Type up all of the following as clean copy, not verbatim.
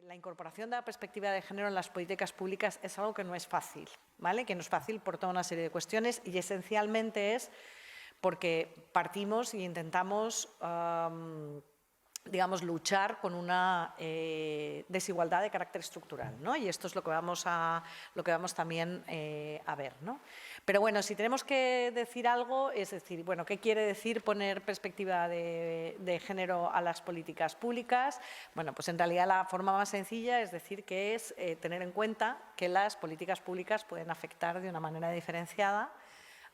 la incorporación de la perspectiva de género en las políticas públicas es algo que no es fácil, ¿vale? Que no es fácil por toda una serie de cuestiones y esencialmente es porque partimos e intentamos, digamos, luchar con una desigualdad de carácter estructural, ¿no? Y esto es lo que vamos también a ver, ¿no? Pero bueno, si tenemos que decir algo, es decir, bueno, ¿qué quiere decir poner perspectiva de género a las políticas públicas? Bueno, pues en realidad la forma más sencilla es decir que es tener en cuenta que las políticas públicas pueden afectar de una manera diferenciada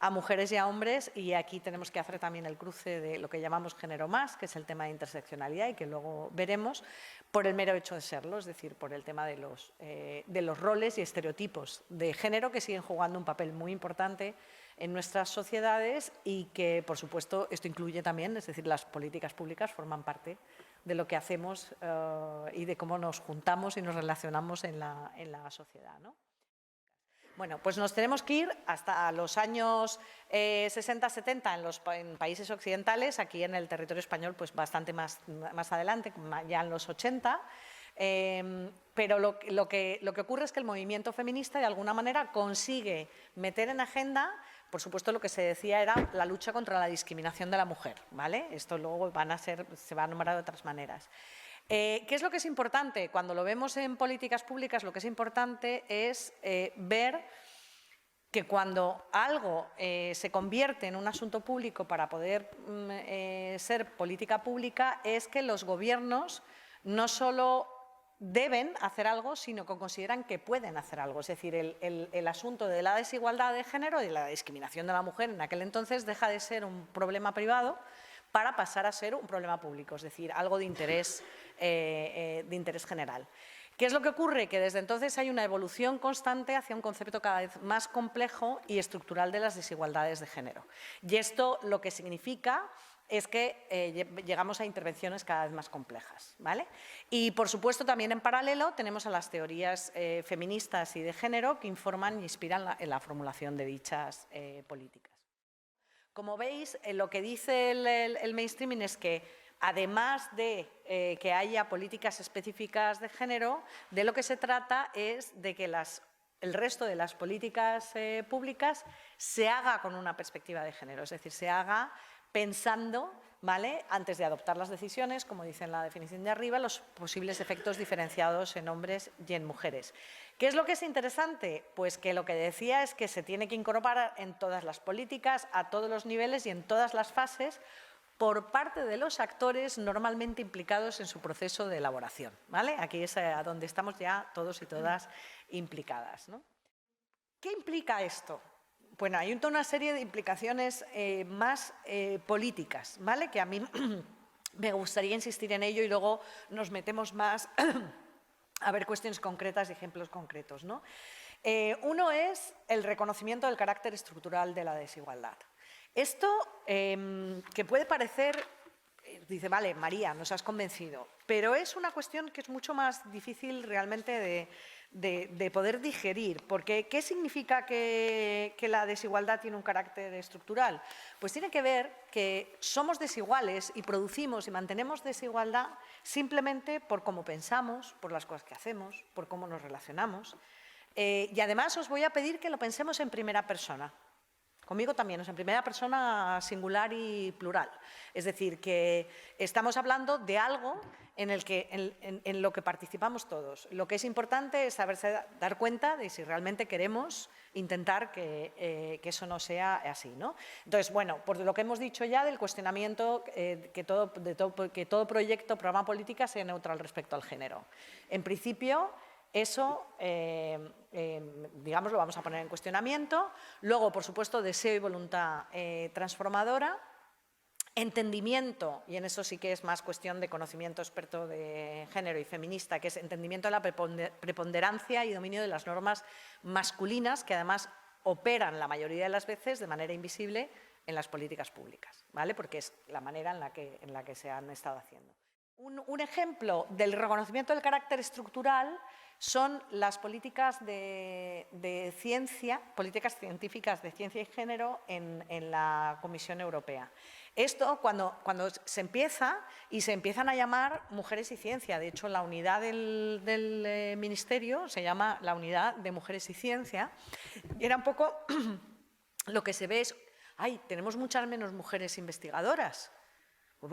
a mujeres y a hombres, y aquí tenemos que hacer también el cruce de lo que llamamos género más, que es el tema de interseccionalidad y que luego veremos, por el mero hecho de serlo, es decir, por el tema de los roles y estereotipos de género que siguen jugando un papel muy importante en nuestras sociedades y que, por supuesto, esto incluye también, es decir, las políticas públicas forman parte de lo que hacemos y de cómo nos juntamos y nos relacionamos en la sociedad, ¿no? Bueno, pues nos tenemos que ir hasta los años 60-70 en países occidentales, aquí en el territorio español pues bastante más adelante, ya en los 80, pero lo que ocurre es que el movimiento feminista de alguna manera consigue meter en agenda, por supuesto lo que se decía era la lucha contra la discriminación de la mujer, ¿vale? Esto luego se va a nombrar de otras maneras. ¿Qué es lo que es importante? Cuando lo vemos en políticas públicas, lo que es importante es ver que cuando algo se convierte en un asunto público para poder ser política pública, es que los gobiernos no solo deben hacer algo, sino que consideran que pueden hacer algo. Es decir, el asunto de la desigualdad de género y de la discriminación de la mujer en aquel entonces deja de ser un problema privado para pasar a ser un problema público, es decir, algo de interés general. ¿Qué es lo que ocurre? Que desde entonces hay una evolución constante hacia un concepto cada vez más complejo y estructural de las desigualdades de género. Y esto lo que significa es que llegamos a intervenciones cada vez más complejas, ¿vale? Y, por supuesto, también en paralelo tenemos a las teorías feministas y de género que informan e inspiran en la formulación de dichas políticas. Como veis, lo que dice el mainstreaming es que, además de que haya políticas específicas de género, de lo que se trata es de que el resto de las políticas públicas se haga con una perspectiva de género, es decir, se haga pensando, ¿vale?, antes de adoptar las decisiones, como dice en la definición de arriba, los posibles efectos diferenciados en hombres y en mujeres. ¿Qué es lo que es interesante? Pues que lo que decía es que se tiene que incorporar en todas las políticas, a todos los niveles y en todas las fases, por parte de los actores normalmente implicados en su proceso de elaboración, ¿vale? Aquí es a donde estamos ya todos y todas implicadas, ¿no? ¿Qué implica esto? Bueno, hay toda una serie de implicaciones más políticas, ¿vale? Que a mí me gustaría insistir en ello y luego nos metemos más a ver cuestiones concretas y ejemplos concretos, ¿no? Uno es el reconocimiento del carácter estructural de la desigualdad. Esto, que puede parecer, dice, vale, María, nos has convencido, pero es una cuestión que es mucho más difícil realmente de poder digerir, porque ¿qué significa que la desigualdad tiene un carácter estructural? Pues tiene que ver que somos desiguales y producimos y mantenemos desigualdad simplemente por cómo pensamos, por las cosas que hacemos, por cómo nos relacionamos. Y además os voy a pedir que lo pensemos en primera persona. Conmigo también, en primera persona singular y plural. Es decir, que estamos hablando de algo en lo que participamos todos. Lo que es importante es dar cuenta de si realmente queremos intentar que eso no sea así, ¿no? Entonces, bueno, por lo que hemos dicho ya del cuestionamiento que todo proyecto, programa política sea neutral respecto al género. En principio, eso, digamos, lo vamos a poner en cuestionamiento. Luego, por supuesto, deseo y voluntad transformadora. Entendimiento, y en eso sí que es más cuestión de conocimiento experto de género y feminista, que es entendimiento de la preponderancia y dominio de las normas masculinas, que además operan la mayoría de las veces de manera invisible en las políticas públicas, ¿vale? Porque es la manera en la que se han estado haciendo. Un ejemplo del reconocimiento del carácter estructural son las políticas de ciencia, políticas científicas de ciencia y género en la Comisión Europea. Esto cuando se empieza y se empiezan a llamar Mujeres y Ciencia. De hecho, la unidad del Ministerio se llama la Unidad de Mujeres y Ciencia. Y era un poco lo que se ve es, ¡ay, tenemos muchas menos mujeres investigadoras!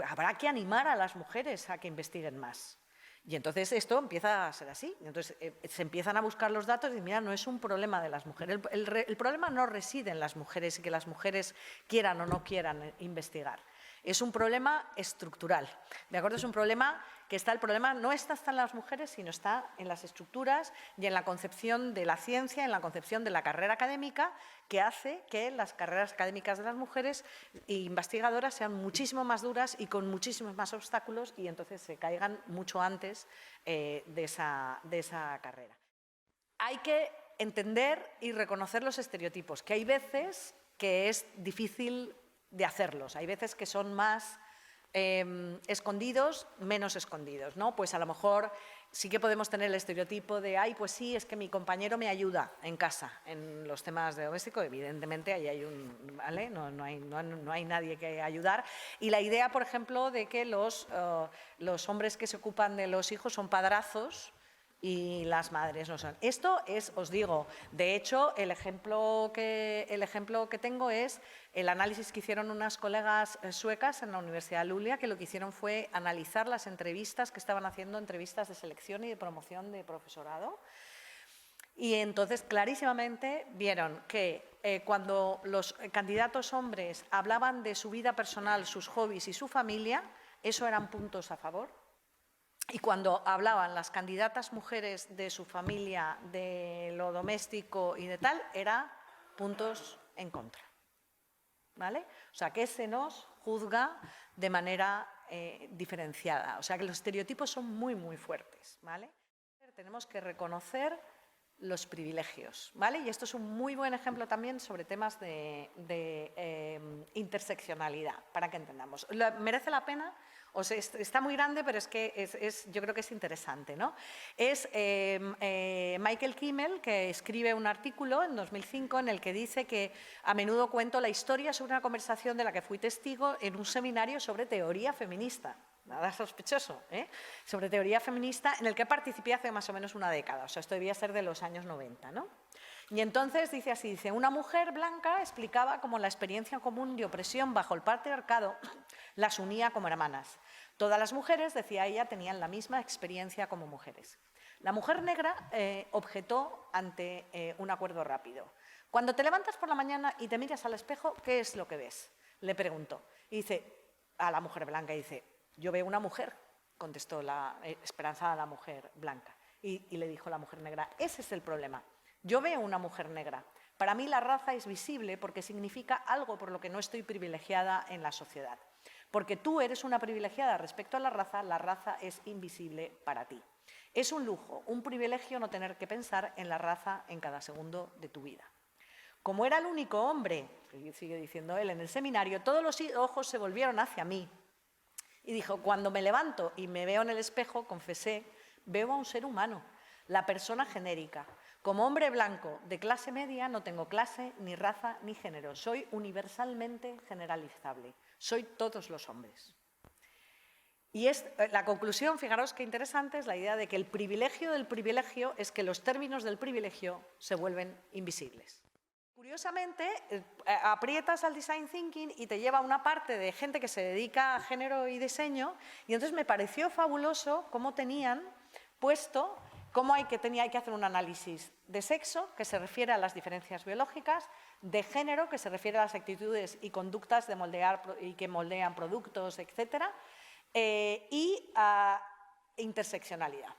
Habrá que animar a las mujeres a que investiguen más. Y entonces esto empieza a ser así. Entonces se empiezan a buscar los datos y mira, no es un problema de las mujeres. El problema no reside en las mujeres y que las mujeres quieran o no quieran investigar. Es un problema estructural, ¿de acuerdo? Es un problema que el problema no está en las mujeres, sino está en las estructuras y en la concepción de la ciencia, en la concepción de la carrera académica, que hace que las carreras académicas de las mujeres investigadoras sean muchísimo más duras y con muchísimos más obstáculos y entonces se caigan mucho antes de esa carrera. Hay que entender y reconocer los estereotipos, que hay veces que es difícil de hacerlos. Hay veces que son más escondidos, menos escondidos, ¿no? Pues a lo mejor sí que podemos tener el estereotipo de, ay, pues sí, es que mi compañero me ayuda en casa, en los temas de doméstico, evidentemente ahí hay ¿vale? No hay nadie que ayudar. Y la idea, por ejemplo, de que los hombres que se ocupan de los hijos son padrazos, y las madres no son. Esto es, os digo, de hecho, el ejemplo que tengo es el análisis que hicieron unas colegas suecas en la Universidad de Luleå, que lo que hicieron fue analizar las entrevistas que estaban haciendo, entrevistas de selección y de promoción de profesorado. Y entonces, clarísimamente, vieron que cuando los candidatos hombres hablaban de su vida personal, sus hobbies y su familia, eso eran puntos a favor. Y cuando hablaban las candidatas mujeres de su familia, de lo doméstico y de tal, era puntos en contra. ¿Vale? O sea, que se nos juzga de manera diferenciada. O sea, que los estereotipos son muy, muy fuertes. ¿Vale? Tenemos que reconocer los privilegios. ¿Vale? Y esto es un muy buen ejemplo también sobre temas de interseccionalidad, para que entendamos. Merece la pena. O sea, está muy grande, pero es que yo creo que es interesante, ¿no? Es Michael Kimmel, que escribe un artículo en 2005 en el que dice que a menudo cuento la historia sobre una conversación de la que fui testigo en un seminario sobre teoría feminista. Nada sospechoso, ¿eh? Sobre teoría feminista en el que participé hace más o menos una década. O sea, esto debía ser de los años 90, ¿no? Y entonces dice así, dice, una mujer blanca explicaba cómo la experiencia común de opresión bajo el patriarcado las unía como hermanas. Todas las mujeres, decía ella, tenían la misma experiencia como mujeres. La mujer negra objetó ante un acuerdo rápido. Cuando te levantas por la mañana y te miras al espejo, ¿qué es lo que ves? Le preguntó. Y dice, a la mujer blanca, dice, yo veo una mujer, contestó la esperanzada la mujer blanca. Y le dijo la mujer negra, ese es el problema. Yo veo una mujer negra. Para mí la raza es visible porque significa algo por lo que no estoy privilegiada en la sociedad. Porque tú eres una privilegiada respecto a la raza es invisible para ti. Es un lujo, un privilegio no tener que pensar en la raza en cada segundo de tu vida. Como era el único hombre, sigue diciendo él, en el seminario, todos los ojos se volvieron hacia mí. Y dijo, cuando me levanto y me veo en el espejo, confesé, veo a un ser humano, la persona genérica. Como hombre blanco de clase media no tengo clase, ni raza, ni género. Soy universalmente generalizable. Soy todos los hombres. Y la conclusión, fijaros qué interesante, es la idea de que el privilegio del privilegio es que los términos del privilegio se vuelven invisibles. Curiosamente, aprietas al design thinking y te lleva a una parte de gente que se dedica a género y diseño, y entonces me pareció fabuloso cómo tenían puesto cómo hay que hacer un análisis de sexo, que se refiere a las diferencias biológicas, de género, que se refiere a las actitudes y conductas de moldear y que moldean productos, etcétera, y a interseccionalidad,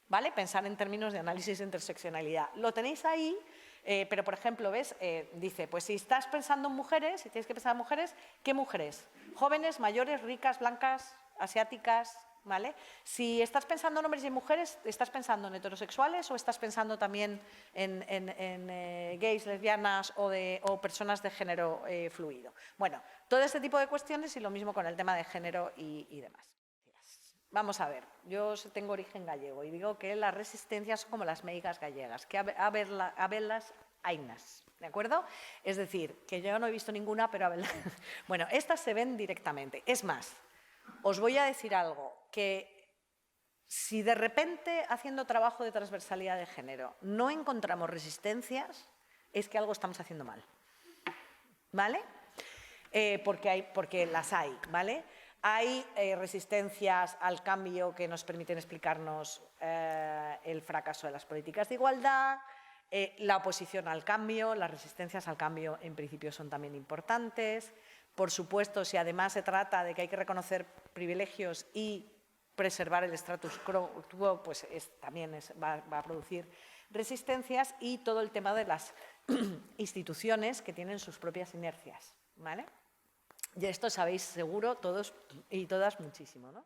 ¿vale? Pensar en términos de análisis de interseccionalidad. Lo tenéis ahí, pero, por ejemplo, ¿ves? Dice, pues si estás pensando en mujeres, si tienes que pensar en mujeres, ¿qué mujeres? Jóvenes, mayores, ricas, blancas, asiáticas, ¿vale? Si estás pensando en hombres y en mujeres, ¿estás pensando en heterosexuales o estás pensando también en gays, lesbianas o personas de género fluido? Bueno, todo este tipo de cuestiones y lo mismo con el tema de género y demás. vamos a ver, yo tengo origen gallego y digo que las resistencias son como las meigas gallegas, que haberlas hainas, ¿de acuerdo? Es decir, que yo no he visto ninguna, pero bueno, estas se ven directamente. Es más, os voy a decir algo, que si de repente, haciendo trabajo de transversalidad de género, no encontramos resistencias, es que algo estamos haciendo mal, ¿vale? Porque las hay, ¿vale? Hay resistencias al cambio que nos permiten explicarnos el fracaso de las políticas de igualdad, la oposición al cambio, las resistencias al cambio en principio son también importantes. Por supuesto, si además se trata de que hay que reconocer privilegios y preservar el status quo, pues también va a producir resistencias, y todo el tema de las instituciones que tienen sus propias inercias, ¿vale? Y esto sabéis seguro todos y todas muchísimo, ¿no?